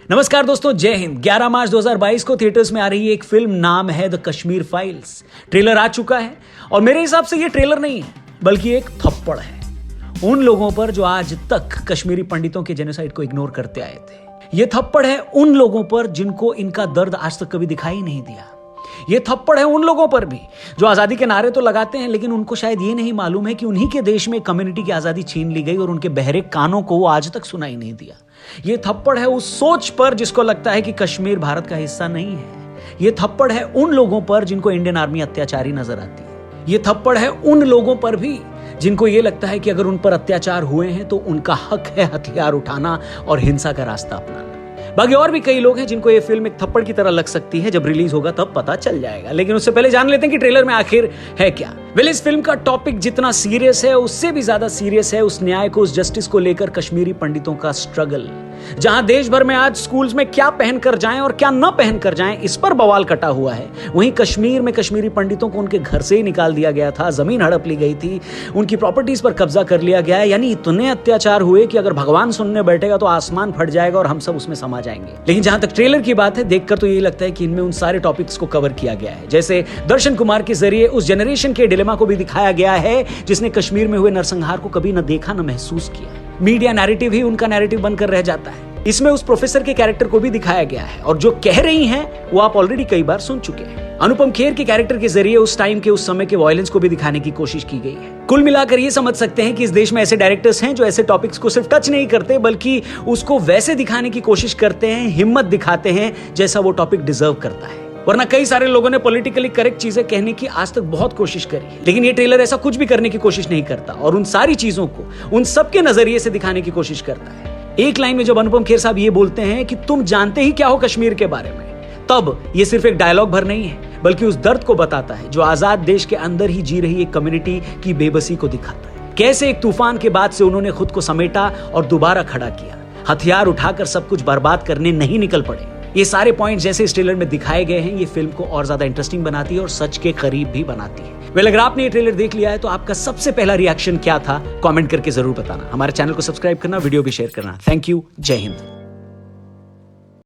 नमस्कार दोस्तों, जय हिंद। 11 मार्च 2022 को थिएटर्स में आ रही एक फिल्म नाम है द कश्मीर फाइल्स। ट्रेलर आ चुका है और मेरे हिसाब से ये ट्रेलर नहीं है बल्कि एक थप्पड़ है उन लोगों पर जो आज तक कश्मीरी पंडितों के जेनोसाइड को इग्नोर करते आए थे। ये थप्पड़ है उन लोगों पर जिनको इनका दर्द आज तक कभी दिखाई नहीं दिया। ये थप्पड़ है उन लोगों पर भी जो आजादी के नारे तो लगाते हैं, लेकिन उनको शायद ये नहीं मालूम है कि उन्हीं के देश में कम्युनिटी की आजादी छीन ली गई और उनके बहरे कानों को वो आज तक सुनाई नहीं दिया। ये थप्पड़ है उस सोच पर जिसको लगता है कि कश्मीर भारत का हिस्सा नहीं है। ये थप्पड़ है उन लोगों पर जिनको इंडियन आर्मी अत्याचारी नजर आती है। ये थप्पड़ है उन लोगों पर भी जिनको ये लगता है कि अगर उन पर अत्याचार हुए हैं तो उनका हक है हथियार उठाना और हिंसा का रास्ता अपनाना। बाकी और भी कई लोग हैं जिनको ये फिल्म एक थप्पड़ की तरह लग सकती है। जब रिलीज होगा तब पता चल जाएगा, लेकिन उससे पहले जान लेते हैं कि ट्रेलर में आखिर है क्या। इस फिल्म का टॉपिक जितना सीरियस है उससे भी ज्यादा सीरियस है उस न्याय को, उस जस्टिस को लेकर कश्मीरी पंडितों का स्ट्रगल। जहां देश भर में आज स्कूल्स में क्या पहनकर जाएं और क्या न पहनकर जाएं इस पर बवाल कटा हुआ है, वहीं कश्मीर में कश्मीरी पंडितों को उनके घर से ही निकाल दिया गया था, जमीन हड़प ली गई थी, उनकी प्रॉपर्टीज पर कब्जा कर लिया गया है। यानी इतने अत्याचार हुए कि अगर भगवान सुनने बैठेगा तो आसमान फट जाएगा और हम सब उसमें समा जाएंगे। लेकिन जहां तक ट्रेलर की बात है, देखकर तो यही लगता है कि इनमें उन सारे टॉपिक्स को कवर किया गया है। जैसे दर्शन कुमार के जरिए उस जनरेशन के डिलेमा को भी दिखाया गया है जिसने कश्मीर में हुए नरसंहार को कभी न देखा न महसूस किया। मीडिया नैरेटिव ही उनका नैरेटिव बनकर रह जाता है। इसमें उस प्रोफेसर के कैरेक्टर को भी दिखाया गया है और जो कह रही हैं वो आप ऑलरेडी कई बार सुन चुके हैं। अनुपम खेर के कैरेक्टर के जरिए उस टाइम के, उस समय के वायलेंस को भी दिखाने की कोशिश की गई है। कुल मिलाकर ये समझ सकते हैं कि इस देश में ऐसे डायरेक्टर्स हैं जो ऐसे टॉपिक्स को सिर्फ टच नहीं करते बल्कि उसको वैसे दिखाने की कोशिश करते हैं, हिम्मत दिखाते हैं जैसा वो टॉपिक डिजर्व करता है। वरना कई सारे लोगों ने पॉलिटिकली करेक्ट चीजें कहने की आज तक बहुत कोशिश करी है, लेकिन ये ट्रेलर ऐसा कुछ भी करने की कोशिश नहीं करता और उन सारी चीजों को उन सबके नजरिए से दिखाने की कोशिश करता है। एक लाइन में जब अनुपम खेर साहब ये बोलते हैं कि तुम जानते ही क्या हो कश्मीर के बारे में, तब ये सिर्फ एक डायलॉग भर नहीं है बल्कि उस दर्द को बताता है जो आजाद देश के अंदर ही जी रही एक कम्युनिटी की बेबसी को दिखाता है। कैसे एक तूफान के बाद से उन्होंने खुद को समेटा और दोबारा खड़ा किया, हथियार उठाकर सब कुछ बर्बाद करने नहीं निकल पड़े। ये सारे पॉइंट जैसे इस ट्रेलर में दिखाए गए हैं, ये फिल्म को और ज्यादा इंटरेस्टिंग बनाती है और सच के करीब भी बनाती है। अगर आपने ये ट्रेलर देख लिया है तो आपका सबसे पहला रिएक्शन क्या था, कमेंट करके जरूर बताना। हमारे चैनल को सब्सक्राइब करना, वीडियो भी शेयर करना। थैंक यू, जय हिंद।